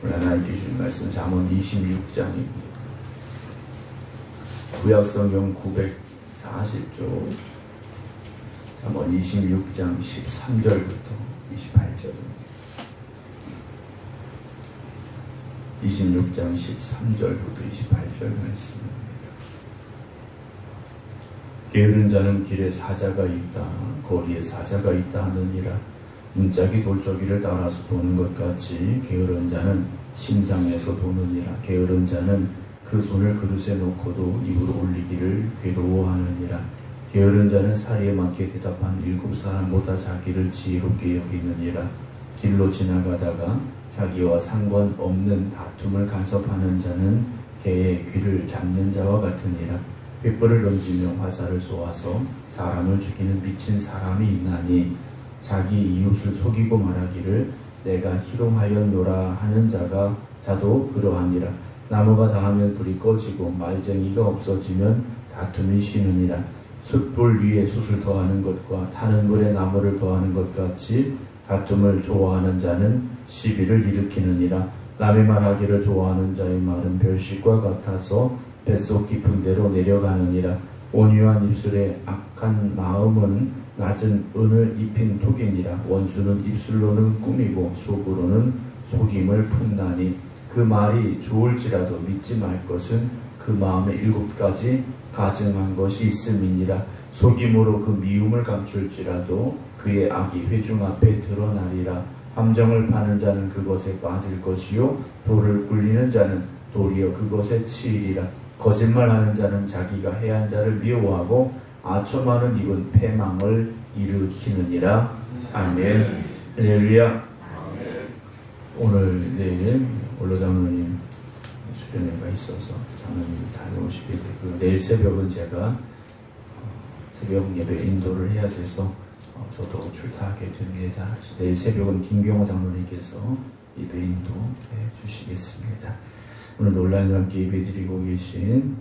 오늘 하나님께 주신 말씀 잠언 26장입니다. 구약성경 940조 잠언 26장 13절부터 28절입니다. 26장 13절부터 28절 말씀입니다. 게으른 자는 길에 사자가 있다, 거리에 사자가 있다 하느니라. 문짝이 돌저기를 따라서 도는 것 같이 게으른 자는 침상에서 도느니라. 게으른 자는 그 손을 그릇에 놓고도 입으로 올리기를 괴로워하느니라. 게으른 자는 사리에 맞게 대답한 7 사람보다 자기를 지혜롭게 여기느니라. 길로 지나가다가 자기와 상관없는 다툼을 간섭하는 자는 개의 귀를 잡는 자와 같으니라. 횃불을 던지며 화살을 쏘아서 사람을 죽이는 미친 사람이 있나니 자기 이웃을 속이고 말하기를 내가 희롱하였노라 하는 자도 그러하니라. 나무가 닿으면 불이 꺼지고 말쟁이가 없어지면 다툼이 쉬느니라. 숯불 위에 숯을 더하는 것과 타는 물에 나무를 더하는 것 같이 다툼을 좋아하는 자는 시비를 일으키느니라. 남의 말하기를 좋아하는 자의 말은 별식과 같아서 뱃속 깊은 데로 내려가느니라. 온유한 입술에 악한 마음은 낮은 은을 입힌 독이니라. 원수는 입술로는 꾸미고 속으로는 속임을 품나니 그 말이 좋을지라도 믿지 말 것은 그 마음에 7가지 가증한 것이 있음이니라. 속임으로 그 미움을 감출지라도 그의 악이 회중 앞에 드러나리라. 함정을 파는 자는 그것에 빠질 것이요 돌을 굴리는 자는 도리어 그것에 치이리라. 거짓말하는 자는 자기가 해한 자를 미워하고 아첨하는 입은 패망을 일으키느니라. 아멘. 할렐루야. 오늘 내일 원로 장로님 수련회가 있어서 장로님이 다녀오시게 되고요. 내일 새벽은 제가 새벽 예배 인도를 해야 돼서 저도 출타하게 됩니다. 내일 새벽은 김경호 장로님께서 예배 인도해 주시겠습니다. 오늘 온라인으로 함께 예배드리고 계신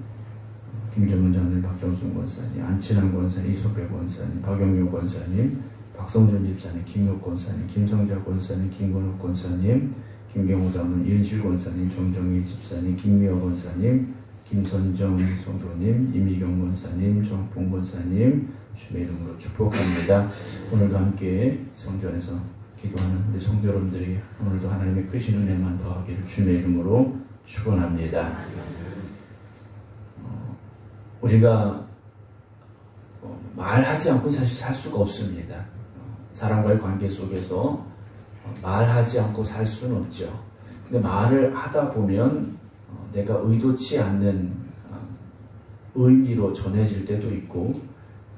김정은 장로님, 박정순 권사님, 안친환 권사님, 이소배 권사님, 박영료 권사님, 박성준 집사님, 김육 권사님, 김성자 권사님, 김건욱 권사님, 김경호 장로님, 이은실 권사님, 정정희 집사님, 김미호 권사님, 김선정 성도님, 이미경 권사님, 정봉 권사님 주의 이름으로 축복합니다. 오늘도 함께 성전에서 기도하는 우리 성도 여러분들에게 오늘도 하나님의 크신 은혜만 더하기를 주의 이름으로 축원합니다. 우리가 말하지 않고 사실 살 수가 없습니다. 사람과의 관계 속에서 말하지 않고 살 수는 없죠. 근데 말을 하다 보면 내가 의도치 않는 의미로 전해질 때도 있고,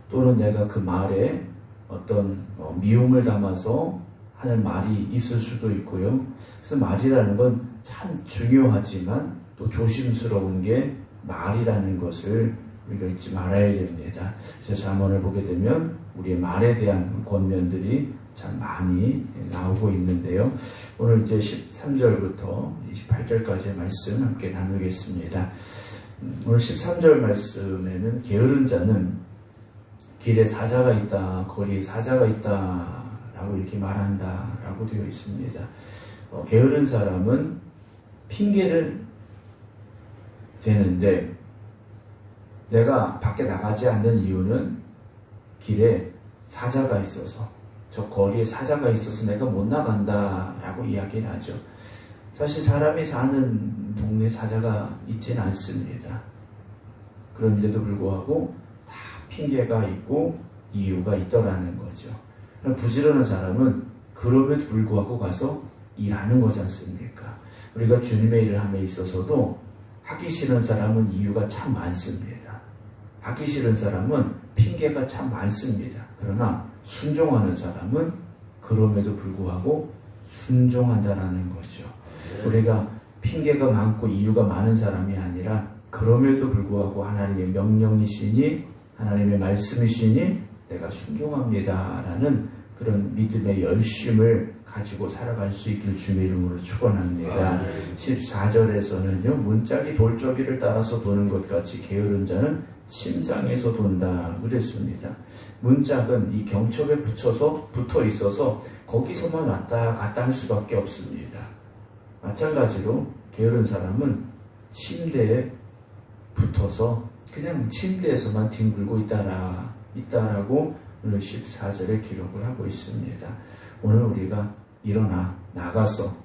또는 내가 그 말에 어떤 미움을 담아서 하는 말이 있을 수도 있고요. 그래서 말이라는 건 참 중요하지만 또 조심스러운 게 말이라는 것을 우리가 잊지 말아야 됩니다. 그래서 잠언을 보게 되면 우리의 말에 대한 권면들이 참 많이 나오고 있는데요. 오늘 이제 13절부터 28절까지의 말씀 함께 나누겠습니다. 오늘 13절 말씀에는 게으른 자는 길에 사자가 있다, 거리에 사자가 있다 라고 이렇게 말한다 라고 되어 있습니다. 게으른 사람은 핑계를 대는데, 내가 밖에 나가지 않는 이유는 길에 사자가 있어서, 저 거리에 사자가 있어서 내가 못 나간다 라고 이야기를 하죠. 사실 사람이 사는 동네에 사자가 있지는 않습니다. 그런데도 불구하고 다 핑계가 있고 이유가 있더라는 거죠. 부지런한 사람은 그럼에도 불구하고 가서 일하는 거지 않습니까? 우리가 주님의 일을 함에 있어서도 하기 싫은 사람은 이유가 참 많습니다. 하기 싫은 사람은 핑계가 참 많습니다. 그러나 순종하는 사람은 그럼에도 불구하고 순종한다라는 거죠. 우리가 핑계가 많고 이유가 많은 사람이 아니라 그럼에도 불구하고 하나님의 명령이시니, 하나님의 말씀이시니 내가 순종합니다라는 그런 믿음의 열심을 가지고 살아갈 수 있길 주의 이름으로 축원합니다. 14절에서는요, 문짝이 돌저기를 따라서 도는 것 같이 게으른 자는 침상에서 돈다 그랬습니다. 문짝은 이 경첩에 붙어 있어서 거기서만 왔다 갔다 할 수밖에 없습니다. 마찬가지로 게으른 사람은 침대에 붙어서 그냥 침대에서만 뒹굴고 있다라고 오늘 14절에 기록을 하고 있습니다. 오늘 우리가 일어나 나가서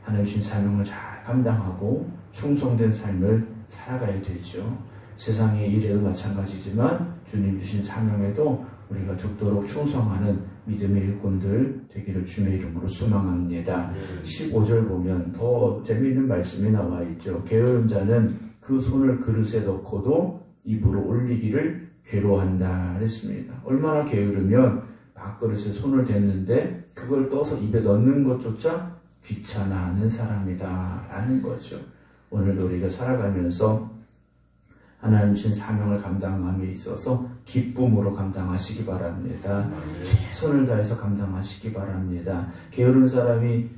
하나님 주신 사명을 잘 감당하고 충성된 삶을 살아가야 되죠. 세상의 일에도 마찬가지지만 주님 주신 사명에도 우리가 죽도록 충성하는 믿음의 일꾼들 되기를 주님의 이름으로 소망합니다. 15절 보면 더 재미있는 말씀이 나와 있죠. 게으른 자는 그 손을 그릇에 넣고도 입으로 올리기를 괴로워한다 했습니다. 얼마나 게으르면 밥그릇에 손을 댔는데 그걸 떠서 입에 넣는 것조차 귀찮아하는 사람이다 라는 거죠. 오늘도 우리가 살아가면서 하나님 주신 사명을 감당함에 있어서 기쁨으로 감당하시기 바랍니다. 최선을 다해서 감당하시기 바랍니다. 게으른 사람이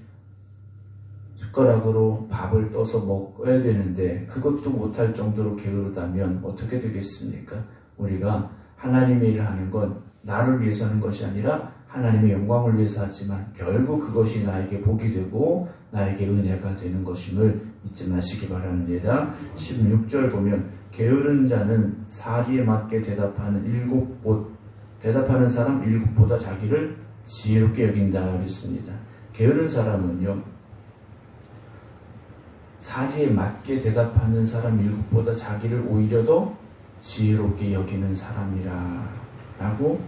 숟가락으로 밥을 떠서 먹어야 되는데 그것도 못할 정도로 게으르다면 어떻게 되겠습니까? 우리가 하나님의 일을 하는 건 나를 위해서 하는 것이 아니라 하나님의 영광을 위해서 하지만 결국 그것이 나에게 복이 되고 나에게 은혜가 되는 것임을 잊지 마시기 바랍니다. 16절 보면 게으른 자는 사리에 맞게 대답하는 사람 7보다 자기를 지혜롭게 여긴다 그랬습니다. 게으른 사람은요, 사리에 맞게 대답하는 사람 7보다 자기를 오히려 더 지혜롭게 여기는 사람이라고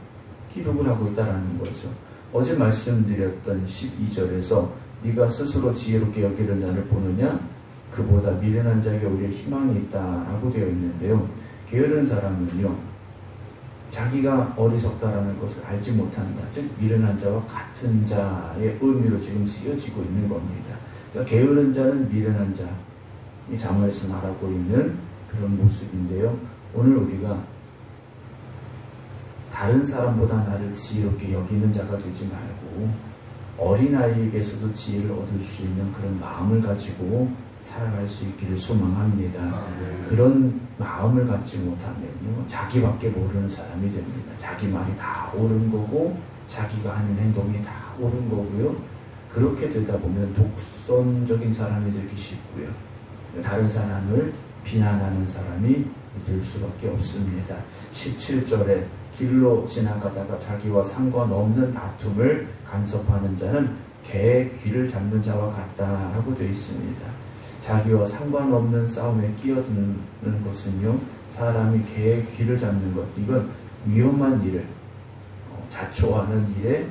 기록을 하고 있다는 거죠. 어제 말씀드렸던 12절에서 네가 스스로 지혜롭게 여기는 자를 보느냐? 그보다 미련한 자에게 오히려 희망이 있다라고 되어 있는데요. 게으른 사람은요, 자기가 어리석다라는 것을 알지 못한다. 즉 미련한 자와 같은 자의 의미로 지금 쓰여지고 있는 겁니다. 그러니까 게으른 자는 미련한 자, 이 자문에서 말하고 있는 그런 모습인데요. 오늘 우리가 다른 사람보다 나를 지혜롭게 여기는 자가 되지 말고 어린아이에게서도 지혜를 얻을 수 있는 그런 마음을 가지고 살아갈 수 있기를 소망합니다. 그런 마음을 갖지 못하면요, 자기밖에 모르는 사람이 됩니다. 자기 말이 다 옳은 거고 자기가 하는 행동이 다 옳은 거고요. 그렇게 되다 보면 독선적인 사람이 되기 쉽고요. 다른 사람을 비난하는 사람이 될 수밖에 없습니다. 17절에 길로 지나가다가 자기와 상관없는 다툼을 간섭하는 자는 개의 귀를 잡는 자와 같다라고 되어 있습니다. 자기와 상관없는 싸움에 끼어드는 것은요, 사람이 개의 귀를 잡는 것, 이건 위험한 일을 자초하는 일의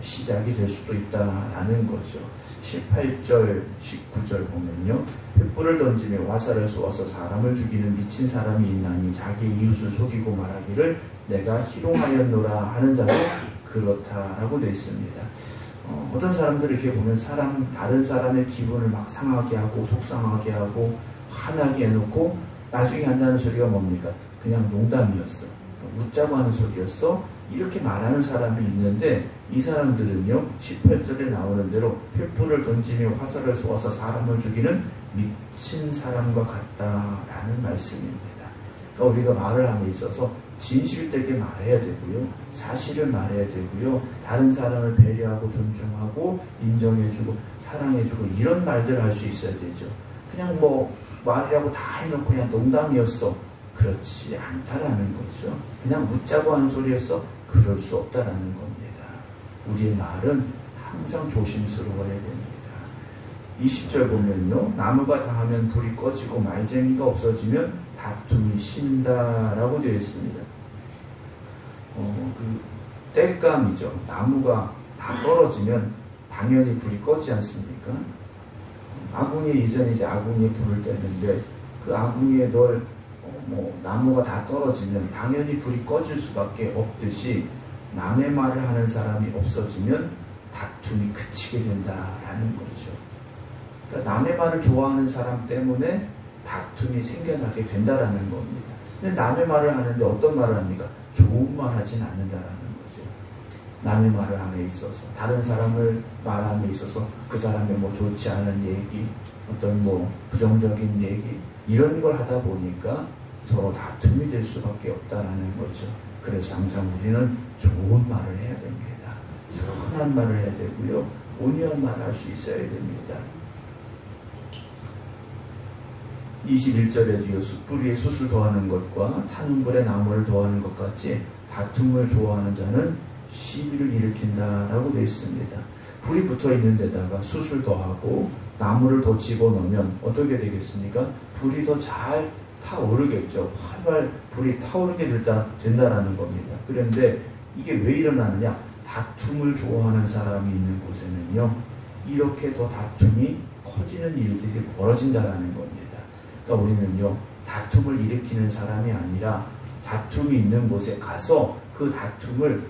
시작이 될 수도 있다라는 거죠. 18절, 19절 보면요, 횃불을 던지며 화살을 쏘아서 사람을 죽이는 미친 사람이 있나니 자기 이웃을 속이고 말하기를 내가 희롱하였노라 하는 자도 그렇다라고 되어 있습니다. 어떤 사람들이 이렇게 보면 다른 사람의 기분을 막 상하게 하고 속상하게 하고 화나게 해놓고 나중에 한다는 소리가 뭡니까? 그냥 농담이었어, 웃자고 하는 소리였어, 이렇게 말하는 사람이 있는데 이 사람들은요, 18절에 나오는 대로 횃불을 던지며 화살을 쏘아서 사람을 죽이는 미친 사람과 같다라는 말씀입니다. 그러니까 우리가 말을 함에 있어서 진실되게 말해야 되고요, 사실을 말해야 되고요, 다른 사람을 배려하고 존중하고 인정해주고 사랑해주고 이런 말들을 할 수 있어야 되죠. 그냥 뭐 말이라고 다 해놓고 그냥 농담이었어, 그렇지 않다라는 거죠. 그냥 묻자고 하는 소리였어, 그럴 수 없다라는 겁니다. 우리의 말은 항상 조심스러워야 됩니다. 20절 보면요, 나무가 다하면 불이 꺼지고 말쟁이가 없어지면 다툼이 신다라고 되어 있습니다. 땔감이죠. 나무가 다 떨어지면 당연히 불이 꺼지지 않습니까? 아궁이에 예전에 이제 아궁이에 불을 떼는데 그 아궁이에 나무가 다 떨어지면 당연히 불이 꺼질 수밖에 없듯이 남의 말을 하는 사람이 없어지면 다툼이 그치게 된다라는 거죠. 그러니까 남의 말을 좋아하는 사람 때문에 다툼이 생겨나게 된다라는 겁니다. 근데 남의 말을 하는데 어떤 말을 합니까? 좋은 말 하진 않는다라는 거죠. 남의 말을 함에 있어서, 다른 사람을 말함에 있어서 그 사람의 좋지 않은 얘기, 어떤 부정적인 얘기, 이런 걸 하다 보니까 서로 다툼이 될 수밖에 없다라는 거죠. 그래서 항상 우리는 좋은 말을 해야 됩니다. 선한 말을 해야 되고요, 온유한 말을 할 수 있어야 됩니다. 21절에도요. 숯불 위에 숯을 더하는 것과 타는 불에 나무를 더하는 것 같이 다툼을 좋아하는 자는 시비를 일으킨다라고 되어 있습니다. 불이 붙어 있는 데다가 숯을 더하고 나무를 더 집어넣으면 어떻게 되겠습니까? 불이 더 잘 타오르겠죠. 활발 불이 타오르게 된다라는 겁니다. 그런데 이게 왜 일어나느냐? 다툼을 좋아하는 사람이 있는 곳에는요, 이렇게 더 다툼이 커지는 일들이 벌어진다라는 겁니다. 그러니까 우리는요, 다툼을 일으키는 사람이 아니라 다툼이 있는 곳에 가서 그 다툼을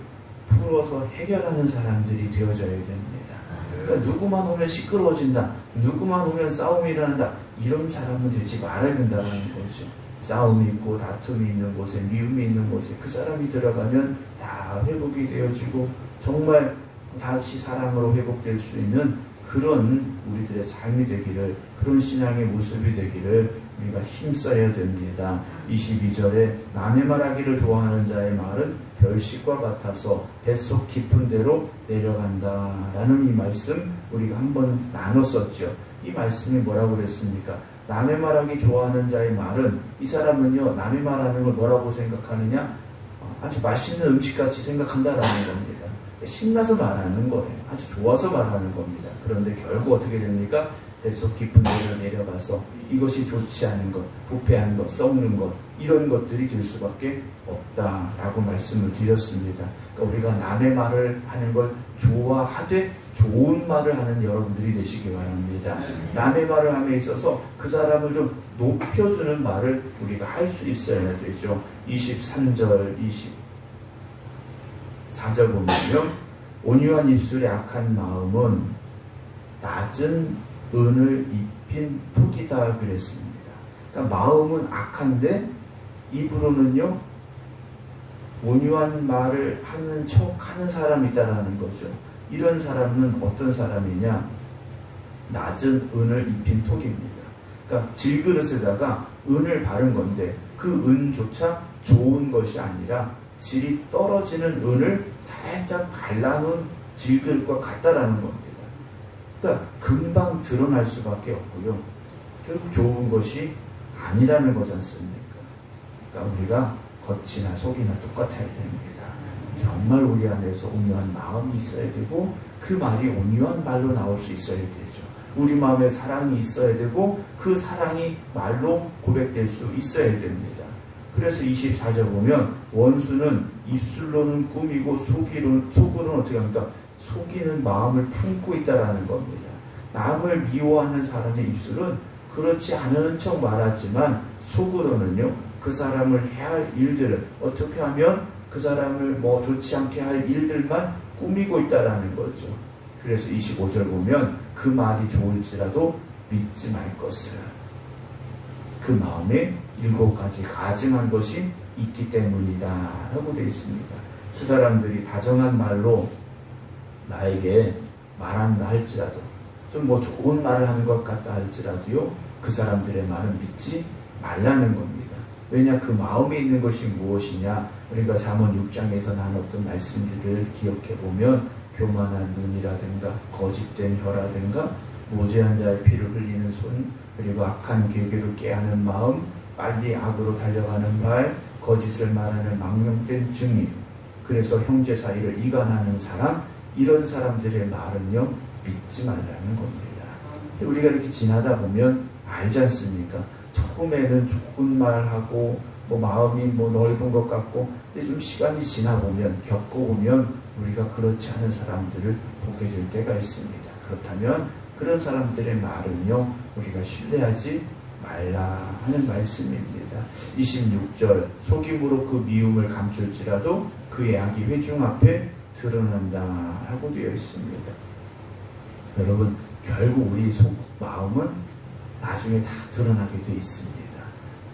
풀어서 해결하는 사람들이 되어져야 됩니다. 그러니까 누구만 오면 시끄러워진다, 누구만 오면 싸움이 일어난다, 이런 사람은 되지 말아야 된다는 거죠. 싸움이 있고 다툼이 있는 곳에, 미움이 있는 곳에 그 사람이 들어가면 다 회복이 되어지고 정말 다시 사랑으로 회복될 수 있는 그런 우리들의 삶이 되기를, 그런 신앙의 모습이 되기를 우리가 힘써야 됩니다. 22절에 남의 말하기를 좋아하는 자의 말은 별식과 같아서 뱃속 깊은 데로 내려간다라는 이 말씀 우리가 한번 나눴었죠. 이 말씀이 뭐라고 그랬습니까? 남의 말하기 좋아하는 자의 말은, 이 사람은요, 남의 말하는 걸 뭐라고 생각하느냐? 아주 맛있는 음식같이 생각한다라는 겁니다. 신나서 말하는 거예요. 아주 좋아서 말하는 겁니다. 그런데 결국 어떻게 됩니까? 뱃속 깊은 데로 내려가서 이것이 좋지 않은 것, 부패한 것, 썩는 것, 이런 것들이 될 수밖에 없다라고 말씀을 드렸습니다. 그러니까 우리가 남의 말을 하는 걸 좋아하되 좋은 말을 하는 여러분들이 되시기 바랍니다. 남의 말을 함에 있어서 그 사람을 좀 높여주는 말을 우리가 할 수 있어야 되죠. 23절, 24절 보면요, 온유한 입술의 악한 마음은 낮은 은을 입힌 톡이다 그랬습니다. 그러니까 마음은 악한데 입으로는요, 온유한 말을 하는 척 하는 사람이 있다라는 거죠. 이런 사람은 어떤 사람이냐? 낮은 은을 입힌 톡입니다. 그러니까 질그릇에다가 은을 바른 건데 그 은조차 좋은 것이 아니라 질이 떨어지는 은을 살짝 발라놓은 질그릇과 같다라는 겁니다. 그러니까 금방 드러날 수밖에 없고요. 결국 좋은 것이 아니라는 거지 않습니까? 그러니까 우리가 겉이나 속이나 똑같아야 됩니다. 정말 우리 안에서 온유한 마음이 있어야 되고 그 말이 온유한 말로 나올 수 있어야 되죠. 우리 마음에 사랑이 있어야 되고 그 사랑이 말로 고백될 수 있어야 됩니다. 그래서 24절 보면 원수는 입술로는 꾸미고 속으로는 어떻게 합니까? 속이는 마음을 품고 있다라는 겁니다. 남을 미워하는 사람의 입술은 그렇지 않은 척 말하지만 속으로는요, 그 사람을 해야 할 일들을, 어떻게 하면 그 사람을 좋지 않게 할 일들만 꾸미고 있다라는 거죠. 그래서 25절 보면 그 말이 좋을지라도 믿지 말 것을, 그 마음에 7가지 가증한 것이 있기 때문이다 라고 되어 있습니다. 그 사람들이 다정한 말로 나에게 말한다 할지라도, 좀 좋은 말을 하는 것 같다 할지라도요, 그 사람들의 말은 믿지 말라는 겁니다. 왜냐? 그 마음에 있는 것이 무엇이냐? 우리가 잠언 6장에서 나눴던 말씀들을 기억해 보면 교만한 눈이라든가 거짓된 혀라든가 무죄한 자의 피를 흘리는 손, 그리고 악한 계교를 깨하는 마음, 빨리 악으로 달려가는 발, 거짓을 말하는 망령된 증인, 그래서 형제 사이를 이간하는 사람, 이런 사람들의 말은요, 믿지 말라는 겁니다. 우리가 이렇게 지나다 보면 알지 않습니까? 처음에는 좋은 말하고 마음이 넓은 것 같고, 근데 좀 시간이 지나보면, 겪어보면 우리가 그렇지 않은 사람들을 보게 될 때가 있습니다. 그렇다면 그런 사람들의 말은요, 우리가 신뢰하지 말라 하는 말씀입니다. 26절, 속임으로 그 미움을 감출지라도 그의 악이 회중 앞에 드러난다 라고 되어 있습니다. 여러분, 결국 우리 마음은 나중에 다 드러나게 되어 있습니다.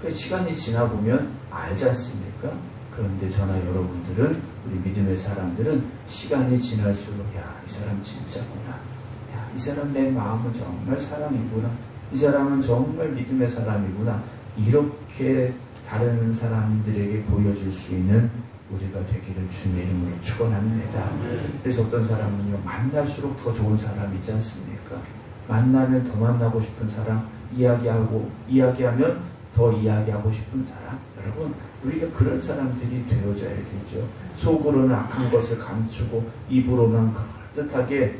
그 시간이 지나보면 알지 않습니까? 그런데 저나 여러분들은, 우리 믿음의 사람들은 시간이 지날수록, 야, 이 사람 진짜구나, 야, 이 사람 내 마음은 정말 사랑이구나, 이 사람은 정말 믿음의 사람이구나, 이렇게 다른 사람들에게 보여줄 수 있는 우리가 되기를 주님의 이름으로 축원합니다. 그래서 어떤 사람은요, 만날수록 더 좋은 사람 있지 않습니까? 만나면 더 만나고 싶은 사람, 이야기하면 더 이야기하고 싶은 사람. 여러분, 우리가 그런 사람들이 되어져야 되죠. 속으로는 악한 것을 감추고 입으로는 그럴듯하게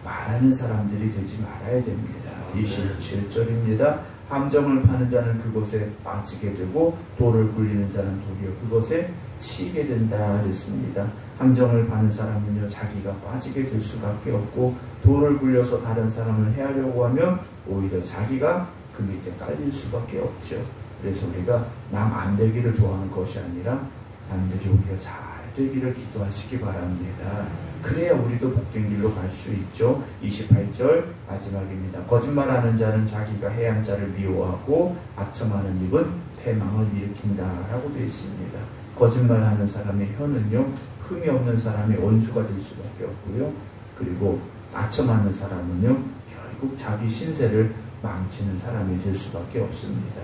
말하는 사람들이 되지 말아야 됩니다. 27절입니다. 함정을 파는 자는 그곳에 빠지게 되고 돌을 굴리는 자는 도리어 그것에 치게 된다 그랬습니다. 함정을 파는 사람은요, 자기가 빠지게 될 수밖에 없고, 돌을 굴려서 다른 사람을 해하려고 하면 오히려 자기가 그 밑에 깔릴 수밖에 없죠. 그래서 우리가 남 안 되기를 좋아하는 것이 아니라 남들이 오히려 잘 되기를 기도하시기 바랍니다. 그래야 우리도 복된 길로 갈 수 있죠. 28절 마지막입니다. 거짓말하는 자는 자기가 해한 자를 미워하고 아첨하는 입은 패망을 일으킨다라고 되어 있습니다. 거짓말하는 사람의 혀는요, 흠이 없는 사람의 원수가 될 수밖에 없고요. 그리고 아첨하는 사람은요, 결국 자기 신세를 망치는 사람이 될 수밖에 없습니다.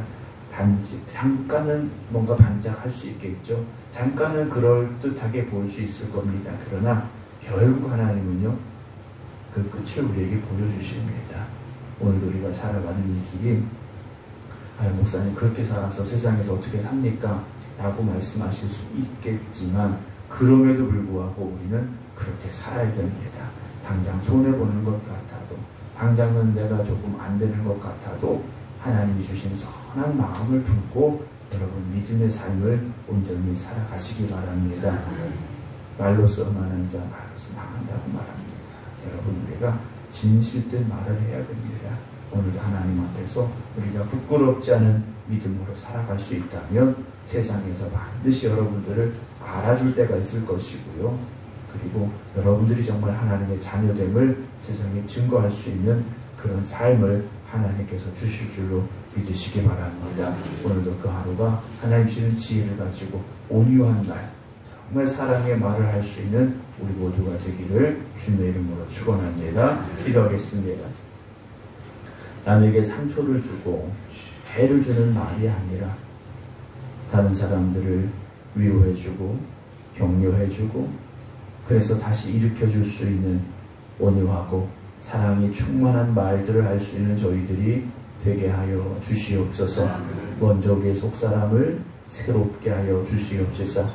단지 잠깐은 뭔가 반짝할 수 있겠죠. 잠깐은 그럴듯하게 보일 수 있을 겁니다. 그러나 결국 하나님은요, 그 끝을 우리에게 보여주십니다. 오늘도 우리가 살아가는 이 길이 목사님 그렇게 살아서 세상에서 어떻게 삽니까? 라고 말씀하실 수 있겠지만, 그럼에도 불구하고 우리는 그렇게 살아야 됩니다. 당장 손해보는 것 같아도, 당장은 내가 조금 안 되는 것 같아도 하나님이 주신 선한 마음을 품고 여러분 믿음의 삶을 온전히 살아가시기 바랍니다. 말로써 망하는 자 말로써 망한다고 말합니다. 여러분, 우리가 진실된 말을 해야 됩니다. 오늘도 하나님 앞에서 우리가 부끄럽지 않은 믿음으로 살아갈 수 있다면 세상에서 반드시 여러분들을 알아줄 때가 있을 것이고요. 그리고 여러분들이 정말 하나님의 자녀됨을 세상에 증거할 수 있는 그런 삶을 하나님께서 주실 줄로 믿으시기 바랍니다. 오늘도 그 하루가 하나님 주시는 지혜를 가지고 온유한 날, 정말 사랑의 말을 할 수 있는 우리 모두가 되기를 주님의 이름으로 축원합니다. 기도하겠습니다. 남에게 상처를 주고 해를 주는 말이 아니라 다른 사람들을 위로해주고 격려해주고 그래서 다시 일으켜줄 수 있는 온유하고 사랑이 충만한 말들을 할 수 있는 저희들이 되게 하여 주시옵소서. 먼저 우리의 속사람을 새롭게 하여 주시옵소서.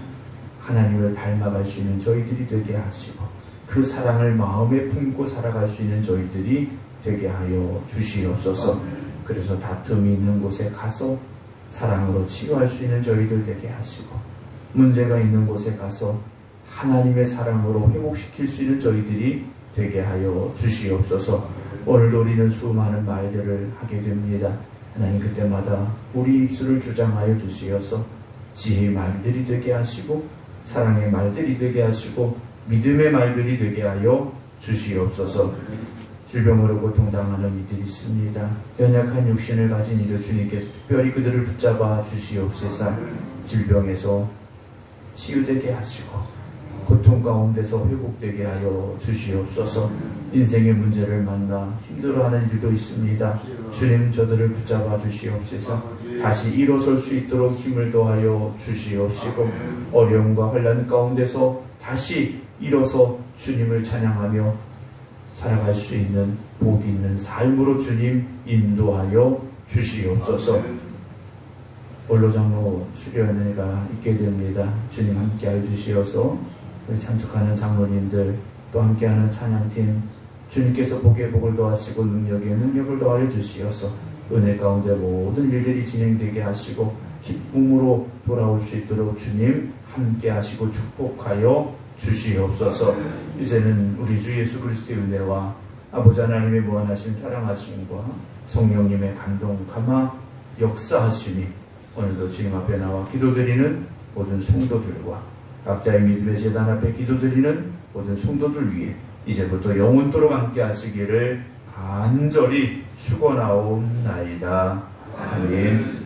하나님을 닮아갈 수 있는 저희들이 되게 하시고 그 사랑을 마음에 품고 살아갈 수 있는 저희들이 되게 하여 주시옵소서. 그래서 다툼이 있는 곳에 가서 사랑으로 치유할 수 있는 저희들 되게 하시고, 문제가 있는 곳에 가서 하나님의 사랑으로 회복시킬 수 있는 저희들이 되게 하여 주시옵소서. 오늘도 우리는 수많은 말들을 하게 됩니다. 하나님, 그때마다 우리 입술을 주장하여 주시어서 지혜의 말들이 되게 하시고 사랑의 말들이 되게 하시고 믿음의 말들이 되게 하여 주시옵소서. 질병으로 고통당하는 이들이 있습니다. 연약한 육신을 가진 이들 주님께서 특별히 그들을 붙잡아 주시옵소서. 질병에서 치유되게 하시고 고통 가운데서 회복되게 하여 주시옵소서. 인생의 문제를 만나 힘들어하는 일도 있습니다. 주님, 저들을 붙잡아 주시옵소서. 다시 일어설 수 있도록 힘을 더하여 주시옵시고 어려움과 환난 가운데서 다시 일어서 주님을 찬양하며 살아갈 수 있는 복 있는 삶으로 주님 인도하여 주시옵소서. 원로장로 수련회가 있게 됩니다. 주님 함께하여 주시어서 우리 참석하는 장로님들 또 함께하는 찬양팀 주님께서 복에 복을 더하시고 능력에 능력을 더하여 주시어서 은혜 가운데 모든 일들이 진행되게 하시고 기쁨으로 돌아올 수 있도록 주님 함께하시고 축복하여 주시옵소서. 이제는 우리 주 예수 그리스도의 은혜와 아버지 하나님의 무한하신 사랑하심과 성령님의 감동 감화 역사하심이 오늘도 주님 앞에 나와 기도드리는 모든 성도들과 각자의 믿음의 제단 앞에 기도드리는 모든 성도들 위해 이제부터 영원토록 함께 하시기를 간절히 축원하옵나이다. 아멘.